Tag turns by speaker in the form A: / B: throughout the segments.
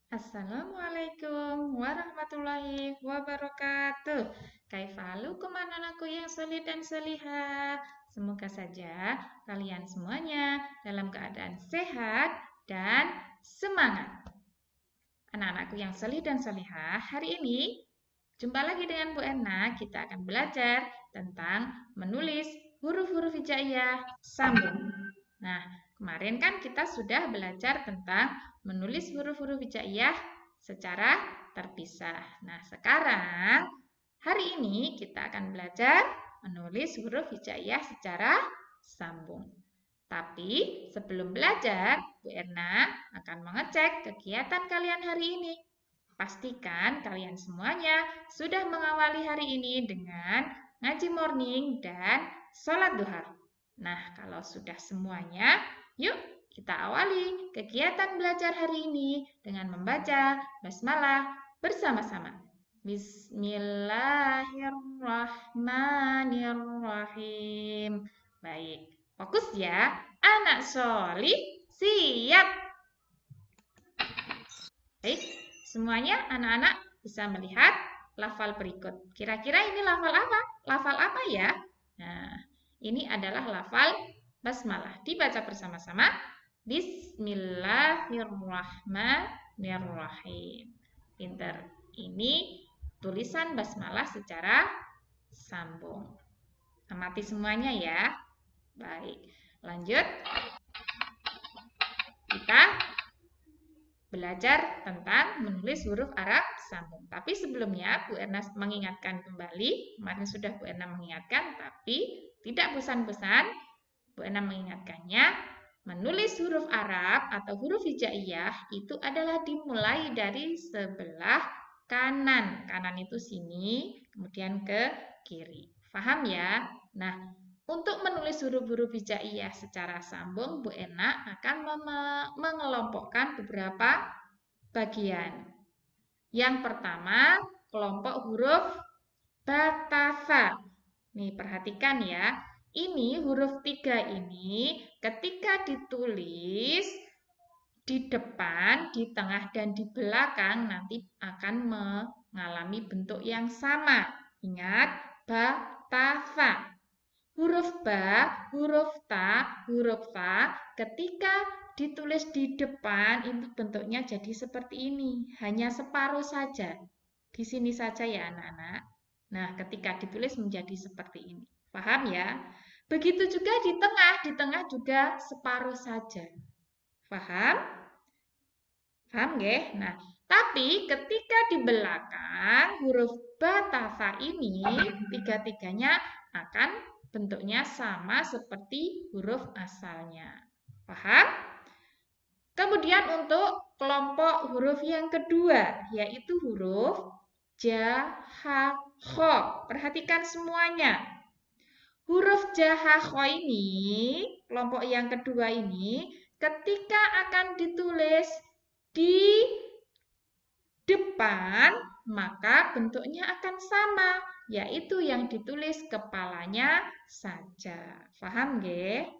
A: Assalamualaikum warahmatullahi wabarakatuh. Kaifalukum anak-anakku yang solih dan solihah. Semoga saja kalian semuanya dalam keadaan sehat dan semangat. Anak-anakku yang solih dan solihah, hari ini jumpa lagi dengan Bu Erna. Kita akan belajar tentang menulis huruf-huruf hijaiyah sambung. Nah, kemarin kan kita sudah belajar tentang menulis huruf-huruf hijaiyah secara terpisah. Nah, sekarang hari ini kita akan belajar menulis huruf hijaiyah secara sambung. Tapi sebelum belajar, Bu Erna akan mengecek kegiatan kalian hari ini. Pastikan kalian semuanya sudah mengawali hari ini dengan ngaji morning dan sholat duha. Nah, kalau sudah semuanya, yuk kita awali kegiatan belajar hari ini dengan membaca basmalah bersama-sama. Bismillahirrahmanirrahim. Baik, fokus ya. Anak solih, siap. Baik, semuanya anak-anak bisa melihat lafal berikut. Kira-kira ini lafal apa? Lafal apa ya? Nah, ini adalah lafal basmalah. Dibaca bersama-sama. Bismillahirrahmanirrahim. Pinter. Ini tulisan basmalah secara sambung. Amati semuanya ya. Baik, lanjut. Kita belajar tentang menulis huruf Arab sambung. Tapi sebelumnya Bu Erna mengingatkan kembali, kemarin sudah Bu Erna mengingatkan, tapi tidak bosan-bosan Bu Erna mengingatkannya, menulis huruf Arab atau huruf hijaiyah itu adalah dimulai dari sebelah kanan. Kanan itu sini, kemudian ke kiri. Paham ya? Nah, untuk menulis huruf-huruf hijaiyah secara sambung, Bu Ena akan mengelompokkan beberapa bagian. Yang pertama, kelompok huruf batafa. Nih, perhatikan ya. Ini huruf 3 ini ketika ditulis di depan, di tengah, dan di belakang nanti akan mengalami bentuk yang sama. Ingat, batafa. Huruf ba, huruf ta, huruf fa, ketika ditulis di depan itu bentuknya jadi seperti ini. Hanya separuh saja. Di sini saja ya anak-anak. Nah, ketika ditulis menjadi seperti ini. Paham ya? Begitu juga di tengah juga separuh saja. Paham? Paham nggih? Nah, tapi ketika di belakang huruf batafa ini tiga-tiganya akan bentuknya sama seperti huruf asalnya. Paham? Kemudian untuk kelompok huruf yang kedua, yaitu huruf ja, ha, kho. Perhatikan semuanya. Huruf ja, ha, kho ini, kelompok yang kedua ini, ketika akan ditulis di depan, maka bentuknya akan sama, yaitu yang ditulis kepalanya saja. Paham nggih?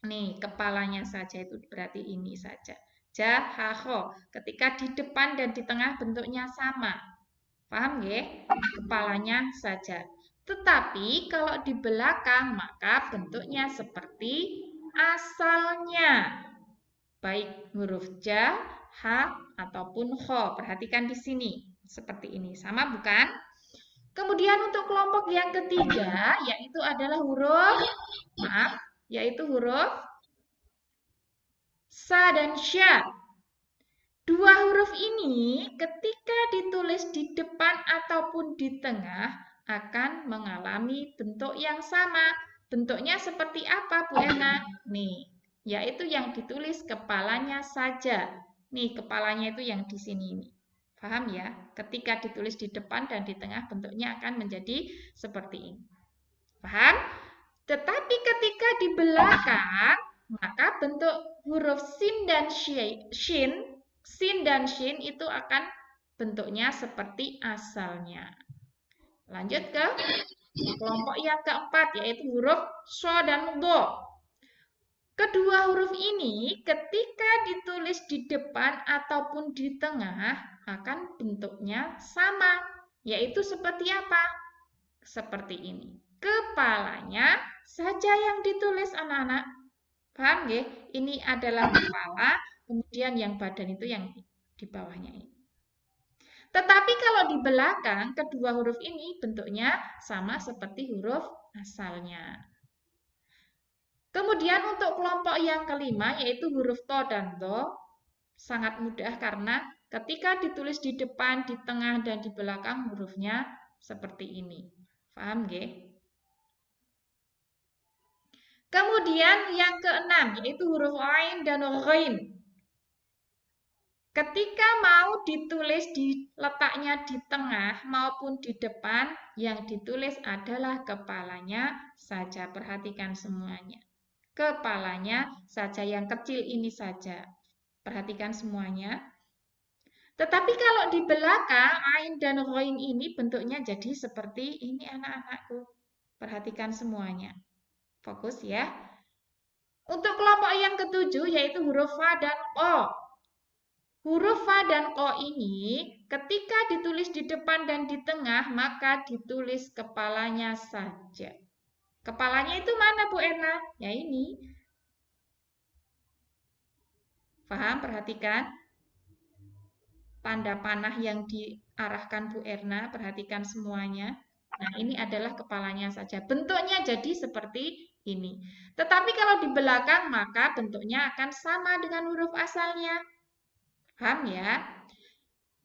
A: Nih, kepalanya saja itu berarti ini saja. Jahaho. Ketika di depan dan di tengah bentuknya sama. Paham nggih? Kepalanya saja. Tetapi kalau di belakang maka bentuknya seperti asalnya. Baik huruf ja, ha, ataupun kho. Perhatikan di sini. Seperti ini. Sama bukan? Kemudian untuk kelompok yang ketiga, yaitu adalah huruf, maaf, yaitu huruf sa dan sya. Dua huruf ini ketika ditulis di depan ataupun di tengah akan mengalami bentuk yang sama. Bentuknya seperti apa, Bu Ena? Nih, yaitu yang ditulis kepalanya saja. Nih, kepalanya itu yang di sini nih. Paham ya? Ketika ditulis di depan dan di tengah bentuknya akan menjadi seperti ini. Paham? Tetapi ketika di belakang, maka bentuk huruf sin dan shin itu akan bentuknya seperti asalnya. Lanjut ke kelompok yang keempat, yaitu huruf so dan do. Kedua huruf ini ketika ditulis di depan ataupun di tengah akan bentuknya sama, yaitu seperti apa? Seperti ini. Kepalanya saja yang ditulis anak-anak. Paham nggih? Ini adalah kepala, kemudian yang badan itu yang di bawahnya ini. Tetapi kalau di belakang kedua huruf ini bentuknya sama seperti huruf asalnya. Kemudian untuk kelompok yang kelima yaitu huruf to dan do, sangat mudah karena ketika ditulis di depan, di tengah, dan di belakang hurufnya seperti ini. Paham nggih? Kemudian yang keenam yaitu huruf ain dan ghain. Ketika mau ditulis letaknya di tengah maupun di depan, yang ditulis adalah kepalanya saja. Perhatikan semuanya. Kepalanya saja, yang kecil ini saja. Perhatikan semuanya. Tetapi kalau di belakang, ain dan ghain ini bentuknya jadi seperti ini anak-anakku. Perhatikan semuanya. Fokus ya. Untuk kelompok yang ketujuh yaitu huruf fa dan o. Huruf fa dan o ini ketika ditulis di depan dan di tengah maka ditulis kepalanya saja. Kepalanya itu mana Bu Erna? Ya ini. Paham? Perhatikan. Tanda panah yang diarahkan Bu Erna, perhatikan semuanya. Nah, ini adalah kepalanya saja. Bentuknya jadi seperti ini. Tetapi kalau di belakang, maka bentuknya akan sama dengan huruf asalnya. Paham ya?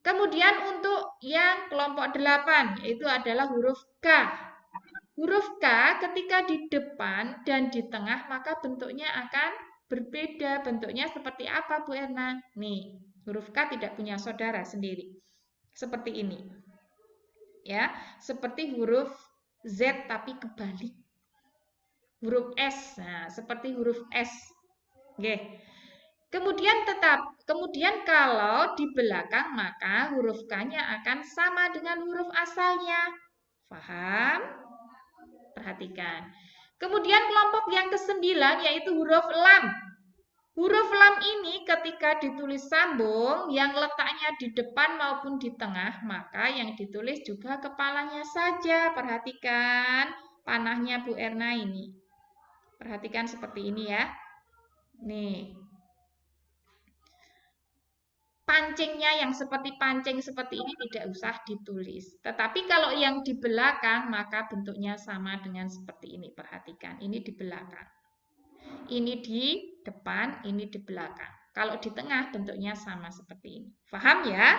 A: Kemudian untuk yang kelompok 8, yaitu adalah huruf K. Huruf K ketika di depan dan di tengah, maka bentuknya akan berbeda. Bentuknya seperti apa Bu Erna? Nih, huruf K tidak punya saudara sendiri. Seperti ini. Ya, seperti huruf Z tapi kebalik. Huruf S. Nah, seperti huruf S. Oke. Kemudian kalau di belakang maka huruf K-nya akan sama dengan huruf asalnya. Paham? Perhatikan. Kemudian kelompok yang ke-9 yaitu huruf lam. Huruf lam ini ketika ditulis sambung, yang letaknya di depan maupun di tengah, maka yang ditulis juga kepalanya saja. Perhatikan panahnya Bu Erna ini. Perhatikan seperti ini ya. Nih. Pancingnya yang seperti pancing seperti ini tidak usah ditulis. Tetapi kalau yang di belakang, maka bentuknya sama dengan seperti ini. Perhatikan, ini di belakang. Ini di depan, ini di belakang. Kalau di tengah bentuknya sama seperti ini. Paham ya?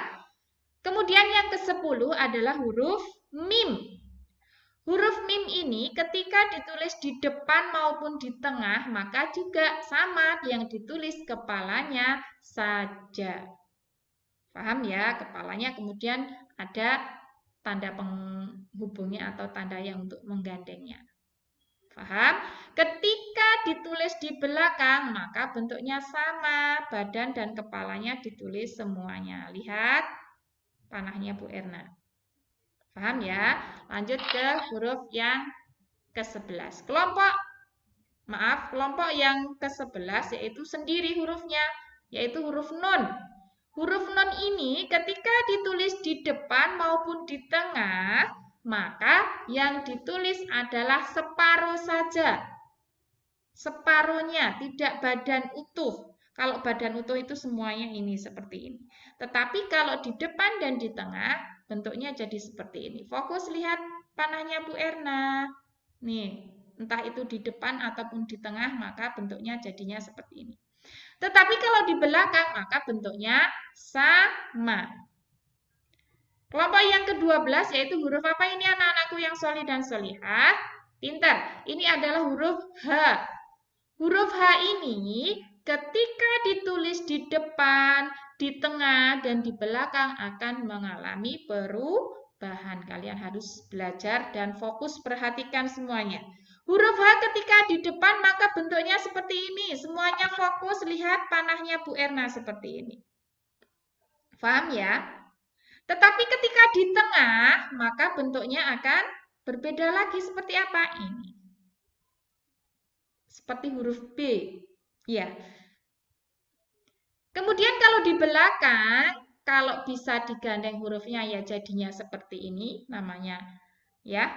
A: Kemudian yang ke-10 adalah huruf mim. Huruf mim ini ketika ditulis di depan maupun di tengah, maka juga sama, yang ditulis kepalanya saja. Paham ya? Kepalanya kemudian ada tanda penghubungnya atau tanda yang untuk menggandengnya. Paham? Ketika ditulis di belakang, maka bentuknya sama. Badan dan kepalanya ditulis semuanya. Lihat panahnya Bu Erna. Paham ya? Lanjut ke huruf yang ke-11. Kelompok yang ke-11 yaitu sendiri hurufnya, yaitu huruf nun. Huruf nun ini ketika ditulis di depan maupun di tengah, maka yang ditulis adalah separuh saja. Separuhnya, tidak badan utuh. Kalau badan utuh itu semuanya ini seperti ini. Tetapi kalau di depan dan di tengah, bentuknya jadi seperti ini. Fokus lihat panahnya Bu Erna. Nih, entah itu di depan ataupun di tengah, maka bentuknya jadinya seperti ini. Tetapi kalau di belakang, maka bentuknya sama. Kelompok yang ke-12 yaitu huruf apa ini anak-anakku yang solih dan solihah? Pintar. Ini adalah huruf H. Huruf H ini ketika ditulis di depan, di tengah, dan di belakang akan mengalami perubahan. Kalian harus belajar dan fokus perhatikan semuanya. Huruf H ketika di depan maka bentuknya seperti ini. Semuanya fokus lihat panahnya Bu Erna seperti ini. Paham ya? Tetapi ketika di tengah, maka bentuknya akan berbeda lagi seperti apa? Ini. Seperti huruf B. Ya. Kemudian kalau di belakang, kalau bisa digandeng hurufnya ya jadinya seperti ini namanya ya.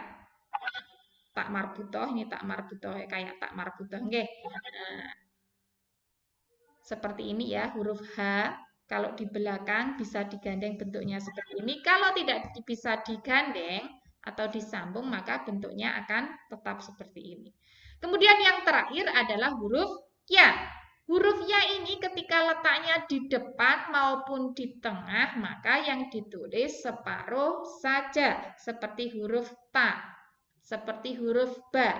A: Tak marbutoh, ini tak marbutoh kayak tak marbutoh nggih. Nah, seperti ini ya, huruf H. Kalau di belakang bisa digandeng bentuknya seperti ini. Kalau tidak bisa digandeng atau disambung, maka bentuknya akan tetap seperti ini. Kemudian yang terakhir adalah huruf ya. Huruf ya ini ketika letaknya di depan maupun di tengah, maka yang ditulis separuh saja. Seperti huruf ta, seperti huruf ba.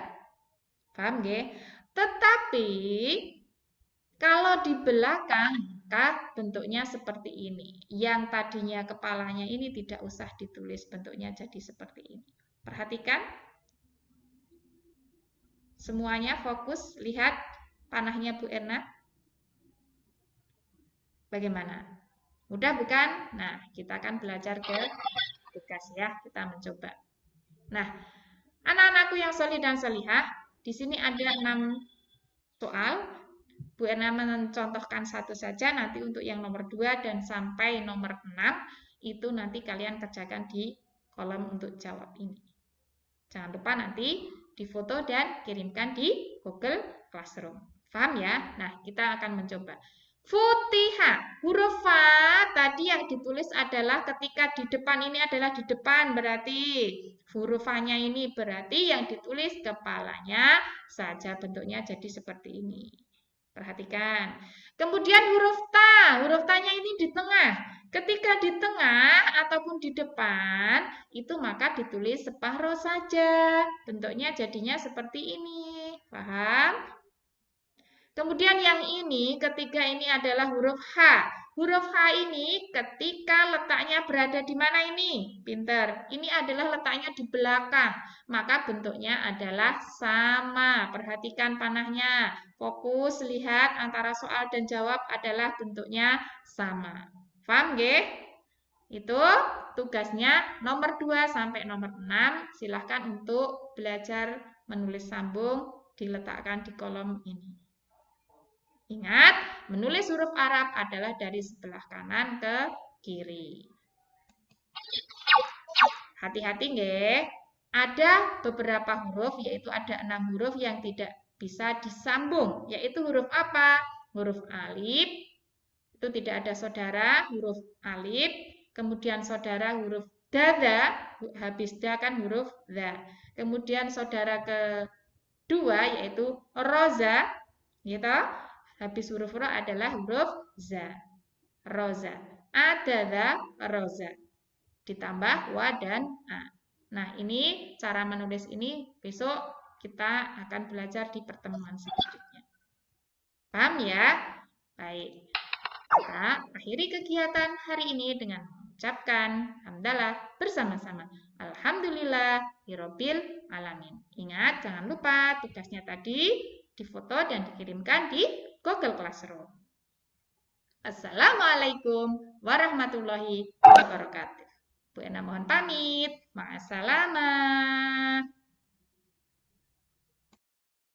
A: Paham nggih? Tetapi kalau di belakang, maka bentuknya seperti ini. Yang tadinya kepalanya ini tidak usah ditulis, bentuknya jadi seperti ini. Perhatikan. Semuanya fokus, lihat panahnya Bu Erna. Bagaimana? Mudah bukan? Nah, kita akan belajar ke tugas ya, kita mencoba. Nah, anak-anakku yang solih dan solihah, di sini ada 6 soal. Bu Erna mencontohkan satu saja, nanti untuk yang nomor 2 dan sampai nomor 6, itu nanti kalian kerjakan di kolom untuk jawab ini. Jangan lupa nanti difoto dan kirimkan di Google Classroom. Paham ya? Nah, kita akan mencoba. Futiha, huruf Fa tadi yang ditulis adalah ketika di depan ini adalah di depan, berarti huruf Fa-nya ini berarti yang ditulis kepalanya saja, bentuknya jadi seperti ini. Perhatikan. Kemudian huruf Ta, huruf Ta-nya ini di tengah. Ketika di tengah ataupun di depan, itu maka ditulis separuh saja. Bentuknya jadinya seperti ini. Paham? Kemudian yang ini, ketiga ini adalah huruf H. Huruf H ini ketika letaknya berada di mana ini? Pinter. Ini adalah letaknya di belakang. Maka bentuknya adalah sama. Perhatikan panahnya. Fokus, lihat antara soal dan jawab adalah bentuknya sama. Paham nggih? Itu tugasnya nomor 2 sampai nomor 6. Silahkan untuk belajar menulis sambung diletakkan di kolom ini. Ingat, menulis huruf Arab adalah dari sebelah kanan ke kiri. Hati-hati nggih. Ada beberapa huruf, yaitu ada 6 huruf yang tidak bisa disambung. Yaitu huruf apa? Huruf alif, itu tidak ada saudara, huruf alif. Kemudian saudara huruf dada, habis da kan huruf da. Kemudian saudara kedua yaitu roza, gitu. Habis huruf ro adalah huruf za. Roza. Adada roza. Ditambah wa dan a. Nah, ini cara menulis ini besok kita akan belajar di pertemuan selanjutnya. Paham ya? Baik. Kita akhiri kegiatan hari ini dengan mengucapkan hamdalah bersama-sama. Alhamdulillah Rabbil alamin. Ingat, jangan lupa tugasnya tadi difoto dan dikirimkan di Google Classroom. Assalamualaikum warahmatullahi wabarakatuh. Bu Ena mohon pamit. Ma'assalamah.